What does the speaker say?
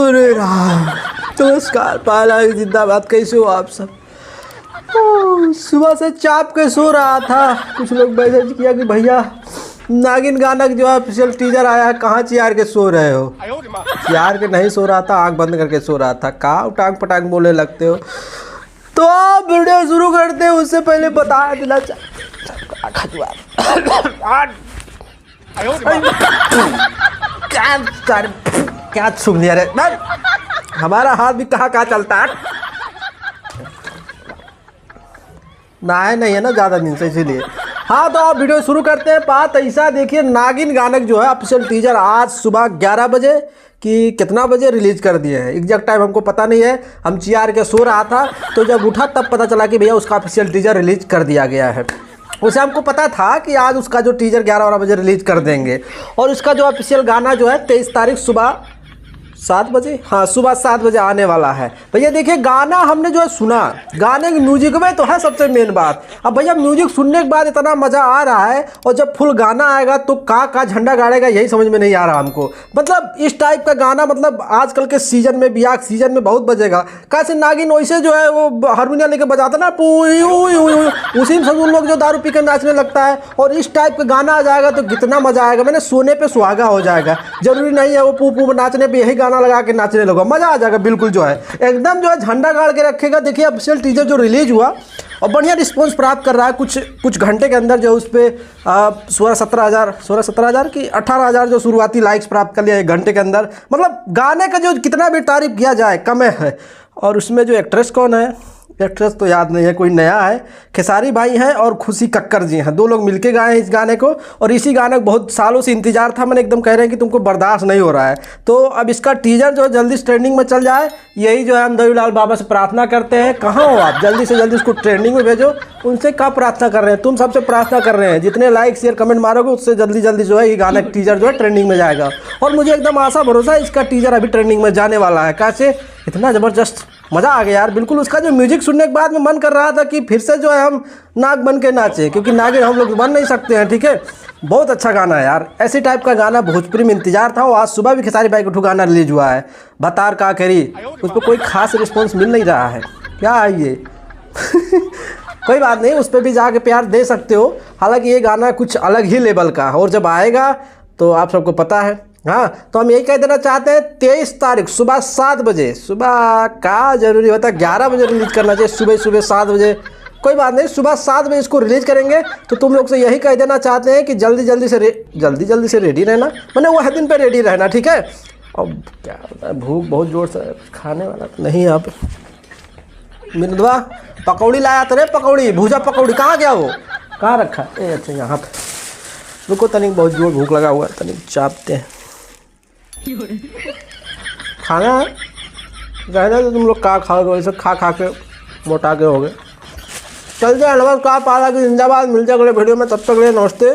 अरे राम, नमस्कार पाला जिंदाबाद। कैसे हो आप सब? सुबह से चाप के सो रहा था। कुछ लोग मैसेज किया कि भैया नागिन गाना जो है ऑफिशियल टीजर आया, कहाँ चियार के सो रहे हो? चियार के नहीं सो रहा था, आंख बंद करके सो रहा था। कहाँ उटांग पटांग बोले लगते हो। तो आप वीडियो शुरू करते हैं उससे पहले बता देना क्या सुन लिया रे? हमारा हाथ भी कहाँ कहाँ चलता है ना, है नहीं है ना ज़्यादा दिन से, इसीलिए। हाँ तो आप वीडियो शुरू करते हैं। बात ऐसा देखिए, नागिन गानक जो है ऑफिशियल टीजर आज सुबह 11 बजे कि कितना बजे रिलीज कर दिए हैं, एग्जैक्ट टाइम हमको पता नहीं है। हम चियार के सो रहा था तो जब उठा तब पता चला कि भैया उसका ऑफिशियल टीजर रिलीज कर दिया गया है। उसे हमको पता था कि आज उसका जो टीजर 11 बजे रिलीज कर देंगे और उसका जो ऑफिशियल गाना जो है 23 तारीख सुबह 7 बजे, हाँ सुबह 7 बजे आने वाला है। भैया देखिए गाना हमने जो है सुना, गाने की म्यूजिक में तो है सबसे मेन बात। अब भैया म्यूजिक सुनने के बाद इतना मज़ा आ रहा है और जब फुल गाना आएगा तो का झंडा गाड़ेगा यही समझ में नहीं आ रहा हमको। मतलब इस टाइप का गाना मतलब आजकल के सीजन में, बियाह सीजन में बहुत बजेगा। कैसे नागिन वैसे जो है वो हारमोनियम लेके बजाता ना, उसी में सब उन लोग जो दारू पी के नाचने लगता है। और इस टाइप का गाना आ जाएगा तो कितना मज़ा आएगा, मैंने सोने पे सुहागा हो जाएगा। जरूरी नहीं है वो पू पू नाचने पे यही गाना लगा के नाचने लगा, मजा आ जाएगा बिल्कुल। जो है एकदम जो है झंडा गाड़ के रखेगा। देखिए ऑफिशियल टीजर जो रिलीज हुआ और बढ़िया रिस्पांस प्राप्त कर रहा है। कुछ घंटे के अंदर जो उस पर 16-17 हज़ार की 18 हज़ार जो शुरुआती लाइक्स प्राप्त कर लिया 1 घंटे के अंदर। मतलब गाने का जो कितना भी तारीफ किया जाए कम है। और उसमें जो एक्ट्रेस कौन है, एक्ट्रेस तो याद नहीं है, कोई नया है। खेसारी भाई हैं और खुशी कक्कर जी हैं, 2 लोग मिलके गाए हैं इस गाने को। और इसी गाने को बहुत सालों से इंतजार था। मैंने एकदम कह रहे हैं कि तुमको बर्दाश्त नहीं हो रहा है। तो अब इसका टीजर जो है जल्दी ट्रेंडिंग में चल जाए, यही जो है हम दयूलाल बाबा से प्रार्थना करते हैं। कहाँ हो आप? जल्दी से जल्दी उसको ट्रेंडिंग में भेजो। उनसे क्या प्रार्थना कर रहे हैं? तुम सबसे प्रार्थना कर रहे हैं। जितने लाइक शेयर कमेंट मारोगे उससे जल्दी जल्दी जो है ये गाना टीजर जो है ट्रेंडिंग में जाएगा। और मुझे एकदम आशा भरोसा है इसका टीजर अभी ट्रेंडिंग में जाने वाला है। कैसे इतना ज़बरदस्त मज़ा आ गया यार बिल्कुल। उसका जो म्यूजिक सुनने के बाद में मन कर रहा था कि फिर से जो है हम नाग बन के नाचे, क्योंकि नागिन हम लोग बन नहीं सकते हैं। ठीक है, बहुत अच्छा गाना है यार। ऐसी टाइप का गाना भोजपुरी में इंतजार था। और आज सुबह भी खेसारी भाई का गाना रिलीज हुआ है, बतार का करी। उस पर कोई खास रिस्पॉन्स मिल नहीं रहा है, क्या है ये? कोई बात नहीं, उस पर भी जाके प्यार दे सकते हो। हालांकि ये गाना कुछ अलग ही लेवल का है और जब आएगा तो आप सबको पता है। हाँ तो हम यही कह देना चाहते हैं 23 तारीख सुबह 7 बजे, सुबह का जरूरी होता है 11 बजे रिलीज करना चाहिए, सुबह 7 बजे। कोई बात नहीं, सुबह 7 बजे इसको रिलीज करेंगे। तो तुम लोग से यही कह देना चाहते हैं कि जल्दी जल्दी से रेडी रहना, मैंने वह दिन पे रेडी रहना। ठीक है, अब क्या होता है, भूख बहुत जोर से खाने वाला तो नहीं। आप मिनदवा पकौड़ी लाया तो रे, पकौड़ी भूजा पकौड़ी कहाँ गया वो? कहाँ रखा? अच्छा यहाँ पे रुको, तनिक बहुत जोर भूख लगा हुआ है, तनिक चापते हैं। खाना है रहना तो तुम लोग का खाओगे, वैसे खा के मोटा के हो गए। चल जाए, नमस्कार पाला की जिंदाबाद। मिलते अगले वीडियो में, तब तक ले नमस्ते।